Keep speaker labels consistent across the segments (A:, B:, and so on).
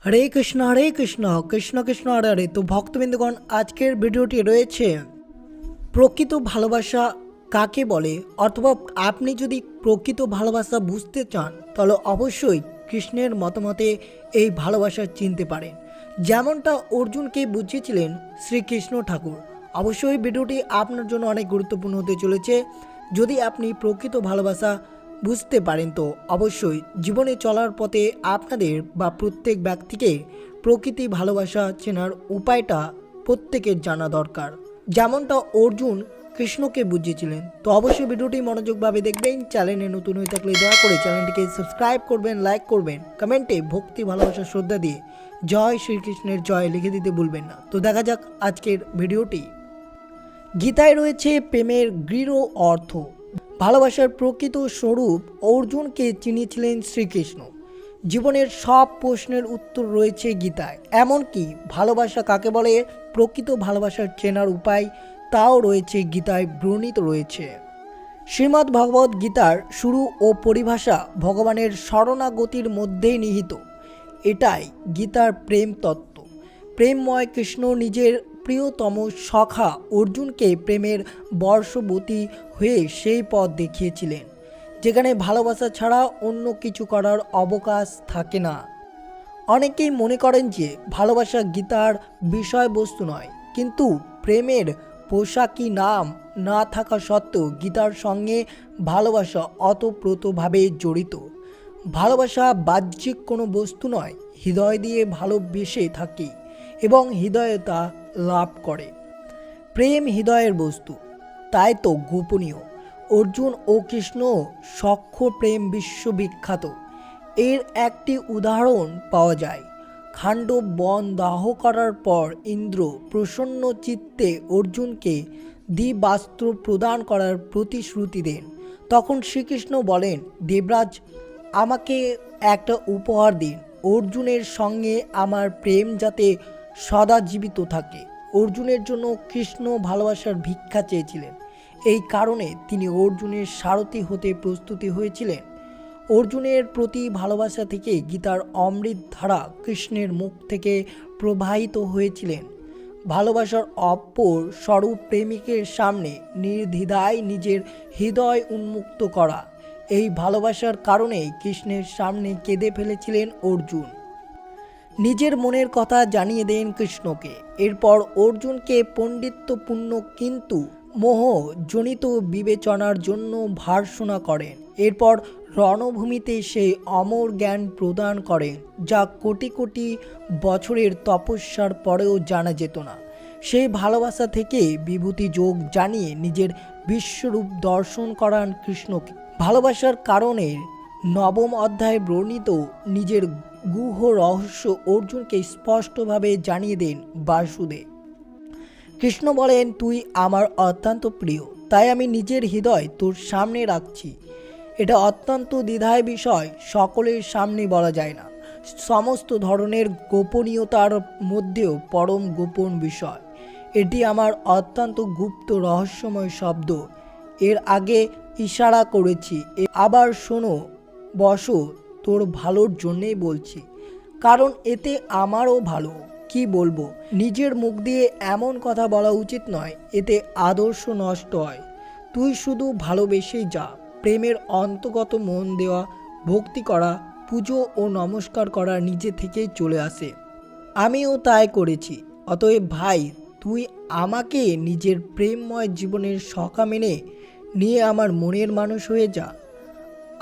A: হরে কৃষ্ণ কৃষ্ণ কৃষ্ণ হরে হরে। তো ভক্তবৃন্দগণ, আজকের ভিডিওটি রয়েছে প্রকৃত ভালোবাসা কাকে বলে, অথবা আপনি যদি প্রকৃত ভালোবাসা বুঝতে চান তাহলে অবশ্যই কৃষ্ণের মতামতে এই ভালোবাসা চিনতে পারেন, যেমনটা অর্জুনকে বুঝিয়েছিলেন শ্রীকৃষ্ণ ঠাকুর। অবশ্যই ভিডিওটি আপনার জন্য অনেক গুরুত্বপূর্ণ হতে চলেছে। যদি আপনি প্রকৃত ভালোবাসা বুঝতে পারেন তো অবশ্যই জীবনে চলার পথে আপনাদের বা প্রত্যেক ব্যক্তিকে প্রকৃতি ভালোবাসা চেনার উপায়টা প্রত্যেকের জানা দরকার, যেমনটা অর্জুন কৃষ্ণকে বুঝিয়েছিলেন। তো অবশ্যই ভিডিওটি মনোযোগভাবে দেখবেন। চ্যানেলে নতুন হয়ে থাকলে দয়া করে চ্যানেলটিকে সাবস্ক্রাইব করবেন, লাইক করবেন, কমেন্টে ভক্তি ভালোবাসা শ্রদ্ধা দিয়ে জয় শ্রীকৃষ্ণের জয় লিখে দিতে ভুলবেন না। তো দেখা যাক আজকের ভিডিওটি। গীতায় রয়েছে প্রেমের গৃঢ় অর্থ। ভালোবাসার প্রকৃত স্বরূপ অর্জুনকে চিনিয়েছিলেন শ্রীকৃষ্ণ। জীবনের সব প্রশ্নের উত্তর রয়েছে গীতায়। এমনকি ভালোবাসা কাকে বলে, প্রকৃত ভালোবাসার চেনার উপায় তাও রয়েছে গীতায় বর্ণিত রয়েছে। শ্রীমদ্ ভগবদ্ গীতার শুরু ও পরিভাষা ভগবানের শরণাগতির মধ্যেই নিহিত। এটাই গীতার প্রেম তত্ত্ব। প্রেমময় কৃষ্ণ নিজের প্রিয়তম সখা অর্জুনকে প্রেমের বর্ষবতী হয়ে সেই পথ দেখিয়েছিলেন যেখানে ভালোবাসা ছাড়া অন্য কিছু করার অবকাশ থাকে না। অনেকেই মনে করেন যে ভালোবাসা গীতার বিষয়বস্তু নয়, কিন্তু প্রেমের পোশাকি নাম না থাকা সত্ত্বেও গীতার সঙ্গে ভালোবাসা অতপ্রতভাবে জড়িত। ভালোবাসা বাহ্যিক কোনো বস্তু নয়, হৃদয় দিয়ে ভালোবেসে থাকি এবং হৃদয়ে তা লাভ করে। প্রেম হৃদয়ের বস্তু, তাই তো গোপনীয়। অর্জুন ও কৃষ্ণ সখ্য প্রেম বিশ্ববিখ্যাত। এর একটি উদাহরণ পাওয়া যায়। খাণ্ডব বন দাহ করার পর ইন্দ্র প্রসন্ন চিত্তে অর্জুনকে দিবাস্ত্র প্রদান করার প্রতিশ্রুতি দেন। তখন শ্রীকৃষ্ণ বলেন, দেবরাজ, আমাকে একটা উপহার দিন। অর্জুনের সঙ্গে আমার প্রেম যাতে সদা জীবিত থাকে। অর্জুনের জন্য কৃষ্ণ ভালোবাসার ভিক্ষা চেয়েছিলেন। এই কারণে তিনি অর্জুনের সারথি হতে প্রস্তুতি হয়েছিলেন। অর্জুনের প্রতি ভালোবাসা থেকে গীতার অমৃত ধারা কৃষ্ণের মুখ থেকে প্রবাহিত হয়েছিলেন। ভালোবাসার অপর স্বরূপ প্রেমিকের সামনে নির্দ্বিধায় নিজের হৃদয় উন্মুক্ত করা। এই ভালোবাসার কারণেই কৃষ্ণের সামনে কেঁদে ফেলেছিলেন অর্জুন। নিজের মনের কথা জানিয়ে দেন কৃষ্ণকে। এরপর অর্জুনকে পণ্ডিত্যপূর্ণ কিন্তু মোহজনিত বিবেচনার জন্য ভর্ৎসনা করেন। এরপর রণভূমিতে সেই অমর জ্ঞান প্রদান করেন যা কোটি কোটি বছরের তপস্যার পরেও জানা যেত না। সেই ভালোবাসা থেকে বিভূতি যোগ জানিয়ে নিজের বিশ্বরূপ দর্শন করান কৃষ্ণকে। ভালোবাসার কারণে নবম অধ্যায়ে বর্ণিত নিজের গুহ রহস্য অর্জুনকে স্পষ্টভাবে জানিয়ে দেন বাসুদেব। কৃষ্ণ বলেন, তুই আমার অত্যন্ত প্রিয়, তাই আমি নিজের হৃদয় তোর সামনে রাখছি। এটা অত্যন্ত দ্বিধায় বিষয়, সকলের সামনে বলা যায় না। সমস্ত ধরনের গোপনীয়তার মধ্যেও পরম গোপন বিষয়। এটি আমার অত্যন্ত গুপ্ত রহস্যময় শব্দ। এর আগে ইশারা করেছি, আবার শোনো, বসো, তোর ভালোর জন্যেই বলছি, কারণ এতে আমারও ভালো। কি বলবো, নিজের মুখ দিয়ে এমন কথা বলা উচিত নয়, এতে আদর্শ নষ্ট হয়। তুই শুধু ভালোবেসেই যা। প্রেমের অন্তর্গত মন দেওয়া, ভক্তি করা, পুজো ও নমস্কার করা নিজে থেকেই চলে আসে। আমিও তাই করেছি। অতএব ভাই, তুই আমাকে নিজের প্রেমময় জীবনের সখা মেনে নিয়ে আমার মনের মানুষ হয়ে যা।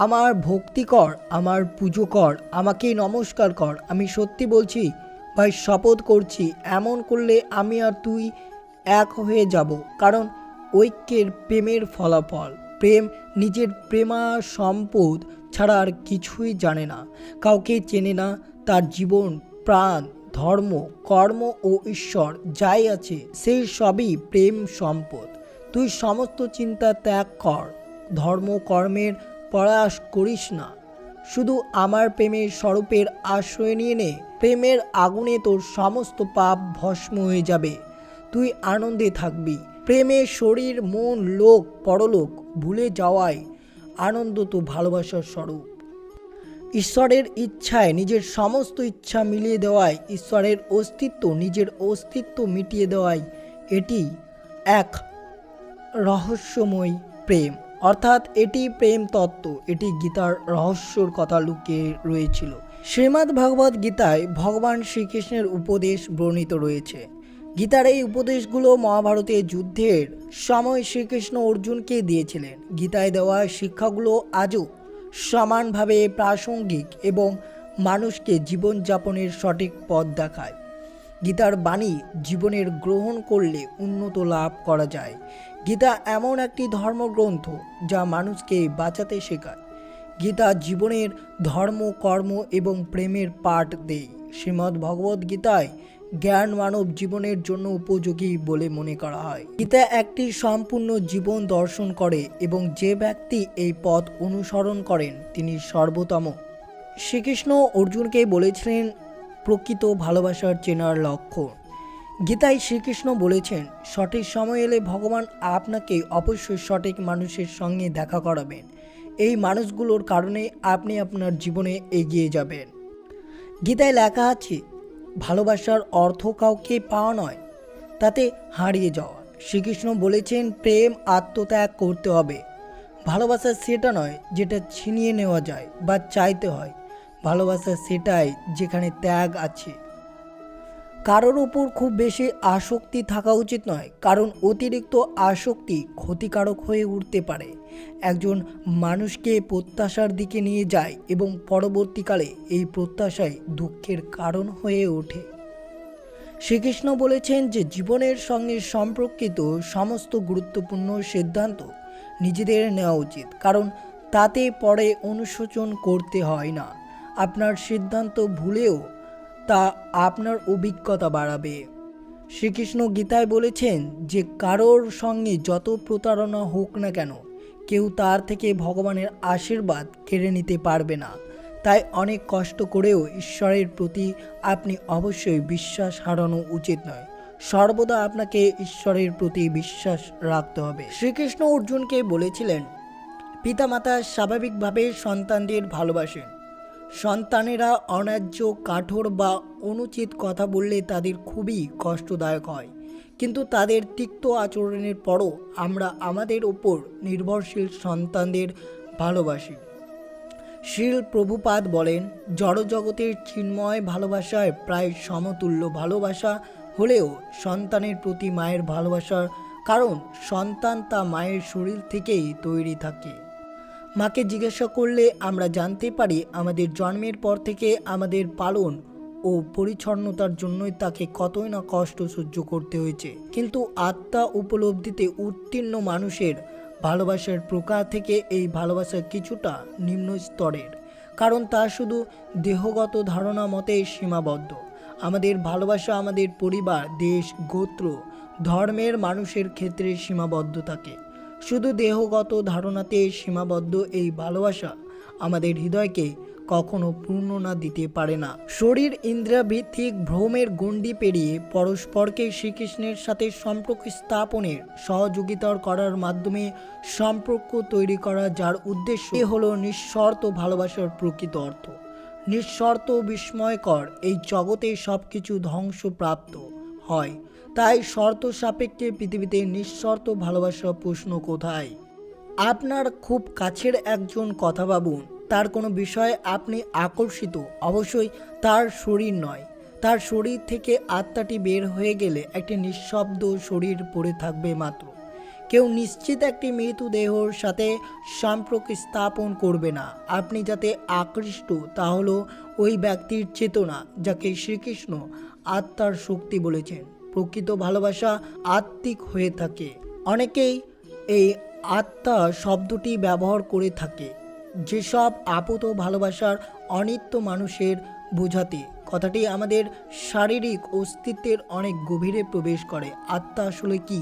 A: আমার ভক্তি কর, আমার পুজো কর, আমাকেই নমস্কার কর। আমি সত্যি বলছি ভাই, শপথ করছি, এমন করলে আমি আর তুই এক হয়ে যাব। কারণ ঐক্যের প্রেমের ফলাফল। প্রেম নিজের প্রেমা সম্পদ ছাড়া আর কিছুই জানে না, কাউকে চেনে না। তার জীবন, প্রাণ, ধর্ম, কর্ম ও ঈশ্বর যাই আছে সেই সবই প্রেম সম্পদ। তুই সমস্ত চিন্তা ত্যাগ কর, ধর্ম কর্মের প্রয়াস করিস না। শুধু আমার প্রেমের স্বরূপের আশ্রয় নিয়ে নে। প্রেমের আগুনে তোর সমস্ত পাপ ভস্ম হয়ে যাবে, তুই আনন্দে থাকবি। প্রেমে শরীর, মন, লোক, পরলোক ভুলে যাওয়াই আনন্দ তো ভালোবাসার স্বরূপ। ঈশ্বরের ইচ্ছায় নিজের সমস্ত ইচ্ছা মিলিয়ে দেওয়ায়, ঈশ্বরের অস্তিত্ব নিজের অস্তিত্ব মিটিয়ে দেওয়ায় এটি এক রহস্যময় প্রেম, অর্থাৎ এটি প্রেম তত্ত্ব, এটি গীতার রহস্যর কথা লুকিয়ে রয়েছিল। শ্রীমদ্ ভগবদ্ গীতায় ভগবান শ্রীকৃষ্ণের উপদেশ বর্ণিত রয়েছে। গীতার এই উপদেশগুলো মহাভারতের যুদ্ধের সময় শ্রীকৃষ্ণ অর্জুনকে দিয়েছিলেন। গীতায় দেওয়া শিক্ষাগুলো আজও সমানভাবে প্রাসঙ্গিক এবং মানুষকে জীবনযাপনের সঠিক পথ দেখায়। গীতার বাণী জীবনের গ্রহণ করলে উন্নত লাভ করা যায়। গীতা এমন একটি ধর্মগ্রন্থ যা মানুষকে বাঁচাতে শেখায়। গীতা জীবনের ধর্ম, কর্ম এবং প্রেমের পাঠ দেয়। শ্রীমদ্ ভগবদ্ গীতায় জ্ঞান মানব জীবনের জন্য উপযোগী বলে মনে করা হয়। গীতা একটি সম্পূর্ণ জীবন দর্শন করে এবং যে ব্যক্তি এই পথ অনুসরণ করেন তিনি সর্বোত্তম। শ্রীকৃষ্ণ অর্জুনকে বলেছিলেন প্রকৃত ভালোবাসার চেনার লক্ষ্য। গীতায় শ্রীকৃষ্ণ বলেছেন, সঠিক সময় এলে ভগবান আপনাকে অবশ্যই সঠিক মানুষের সঙ্গে দেখা করাবেন। এই মানুষগুলোর কারণে আপনি আপনার জীবনে এগিয়ে যাবেন। গীতায় লেখা আছে, ভালোবাসার অর্থ কাউকে পাওয়া নয়, তাতে হারিয়ে যাওয়া। শ্রীকৃষ্ণ বলেছেন, প্রেম আত্মত্যাগ করতে হবে। ভালোবাসা সেটা নয় যেটা ছিনিয়ে নেওয়া যায় বা চাইতে হয়। ভালোবাসা সেটাই যেখানে ত্যাগ আছে। কারোর উপর খুব বেশি আসক্তি থাকা উচিত নয়, কারণ অতিরিক্ত আসক্তি ক্ষতিকারক হয়ে উঠতে পারে। একজন মানুষকে প্রত্যাশার দিকে নিয়ে যায় এবং পরবর্তীকালে এই প্রত্যাশাই দুঃখের কারণ হয়ে ওঠে। শ্রীকৃষ্ণ বলেছেন যে জীবনের সঙ্গে সম্পর্কিত সমস্ত গুরুত্বপূর্ণ সিদ্ধান্ত নিজেদের নেওয়া উচিত, কারণ তাতে পরে অনুশোচন করতে হয় না। আপনার সিদ্ধান্ত ভুলেও তা আপনার অভিজ্ঞতা বাড়াবে। শ্রীকৃষ্ণ গীতায় বলেছেন যে কারোর সঙ্গে যত প্রতারণা হোক না কেন, কেউ তার থেকে ভগবানের আশীর্বাদ কেড়ে নিতে পারবে না। তাই অনেক কষ্ট করেও ঈশ্বরের প্রতি আপনি অবশ্যই বিশ্বাস হারানো উচিত নয়। সর্বদা আপনাকে ঈশ্বরের প্রতি বিশ্বাস রাখতে হবে। শ্রীকৃষ্ণ অর্জুনকে বলেছিলেন, পিতামাতা স্বাভাবিকভাবে সন্তানদের ভালোবাসেন। সন্তানেরা অন্যায্য, কঠোর বা অনুচিত কথা বললে তাদের খুবই কষ্টদায়ক হয়, কিন্তু তাদের তিক্ত আচরণের পরও আমরা আমাদের ওপর নির্ভরশীল সন্তানদের ভালোবাসি। শ্রীল প্রভুপাদ বলেন, জড়জগতের চিন্ময় ভালোবাসায় প্রায় সমতুল্য ভালোবাসা হলেও সন্তানের প্রতি মায়ের ভালোবাসার কারণ সন্তান তা মায়ের শরীর থেকেই তৈরি থাকে। মাকে জিজ্ঞাসা করলে আমরা জানতে পারি আমাদের জন্মের পর থেকে আমাদের পালন ও পরিচ্ছন্নতার জন্যই তাকে কতই না কষ্ট সহ্য করতে হয়েছে। কিন্তু আত্মা উপলব্ধিতে উত্তীর্ণ মানুষের ভালোবাসার প্রকার থেকে এই ভালোবাসা কিছুটা নিম্ন স্তরের, কারণ তা শুধু দেহগত ধারণা মতে সীমাবদ্ধ। আমাদের ভালোবাসা আমাদের পরিবার, দেশ, গোত্র, ধর্মের মানুষের ক্ষেত্রে সীমাবদ্ধ থাকে। শুধু দেহগত ধারণাতে সীমাবদ্ধ এই ভালোবাসা আমাদের হৃদয়কে কখনো পূর্ণ না দিতে পারে না। শরীর ইন্দ্রিয়ভিত্তিক ভ্রমের গণ্ডি পেরিয়ে পরস্পরকে শ্রীকৃষ্ণের সাথে সম্পর্ক স্থাপনের সহযোগিতা করার মাধ্যমে সম্পর্ক তৈরি করা, যার উদ্দেশ্য হলো নিঃশর্ত ভালোবাসার প্রকৃত অর্থ। নিঃশর্ত বিস্ময়কর এই জগতে সব কিছু ধ্বংসপ্রাপ্ত হয়, তাই শর্ত সাপেক্ষে পৃথিবীতে নিঃশর্ত ভালোবাসার প্রশ্ন কোথায়? আপনার খুব কাছের একজন কথা ভাবুন, তার কোনো বিষয়ে আপনি আকর্ষিত, অবশ্যই তার শরীর নয়। তার শরীর থেকে আত্মাটি বের হয়ে গেলে একটি নিঃশব্দ শরীর পড়ে থাকবে মাত্র। কেউ নিশ্চিত একটি মৃতদেহর সাথে সম্পর্ক স্থাপন করবে না। আপনি যাতে আকৃষ্ট তা হলো ওই ব্যক্তির চেতনা, যাকে শ্রীকৃষ্ণ আত্মার শক্তি বলেছেন। প্রকৃত ভালোবাসা আত্মিক হয়ে থাকে। অনেকেই এই আত্মা শব্দটি ব্যবহার করে থাকে যেসব আপাত ভালোবাসার অনিত্য মানুষের বোঝাতে। কথাটি আমাদের শারীরিক অস্তিত্বের অনেক গভীরে প্রবেশ করে। আত্মা আসলে কি?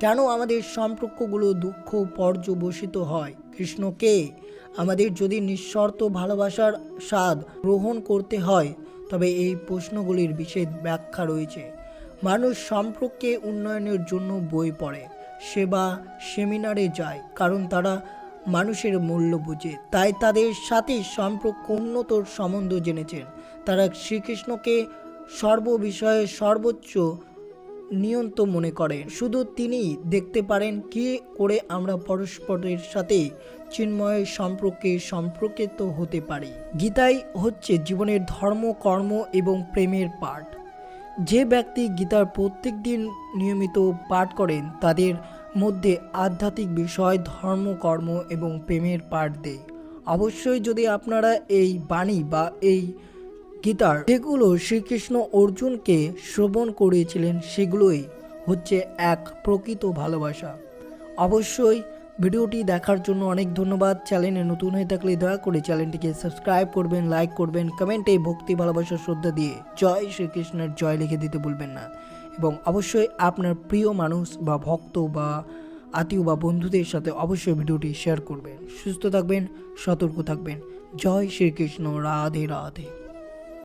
A: কেন আমাদের সম্পর্কগুলো দুঃখ পর্যবসিত হয়? কৃষ্ণকে আমাদের যদি নিঃশর্ত ভালোবাসার স্বাদ গ্রহণ করতে হয়, তবে এই প্রশ্নগুলির বিশেষ ব্যাখ্যা রয়েছে। মানুষ সম্পর্কে উন্নয়নের জন্য বই পড়ে, সেবা সেমিনারে যায়, কারণ তারা মানুষের মূল্য বুঝে, তাই তাদের সাথে সম্পর্ক উন্নতর সম্বন্ধ জেনেছেন। তারা শ্রীকৃষ্ণকে সর্ববিষয়ে সর্বোচ্চ নিয়ন্ত মনে করেন। শুধু তিনিই দেখতে পারেন কি করে আমরা পরস্পরের সাথে চিন্ময় সম্পর্কে সম্পর্কিত হতে পারি। গীতাই হচ্ছে জীবনের ধর্ম, কর্ম এবং প্রেমের পাঠ। যে ব্যক্তি গীতার প্রত্যেক দিন নিয়মিত পাঠ করেন তাদের মধ্যে আধ্যাত্মিক বিষয়, ধর্ম, কর্ম এবং প্রেমের পাঠ দেয়। অবশ্যই যদি আপনারা এই বাণী বা এই গীতার যেগুলো শ্রীকৃষ্ণ অর্জুনকে শ্রবণ করিয়েছিলেন সেগুলোই হচ্ছে এক প্রকৃত ভালোবাসা। অবশ্যই ভিডিওটি দেখার জন্য অনেক ধন্যবাদ। চ্যানেলে নতুন হয়ে থাকলে দয়া করে চ্যানেলটিকে সাবস্ক্রাইব করবেন, লাইক করবেন, কমেন্টে ভক্তি, ভালোবাসা, শ্রদ্ধা দিয়ে জয় শ্রীকৃষ্ণের জয় লিখে দিতে ভুলবেন না। এবং অবশ্যই আপনার প্রিয় মানুষ বা ভক্ত বা আত্মীয় বা বন্ধুদের সাথে অবশ্যই ভিডিওটি শেয়ার করবেন। সুস্থ থাকবেন, সতর্ক থাকবেন। জয় শ্রীকৃষ্ণ। রাধে রাধে।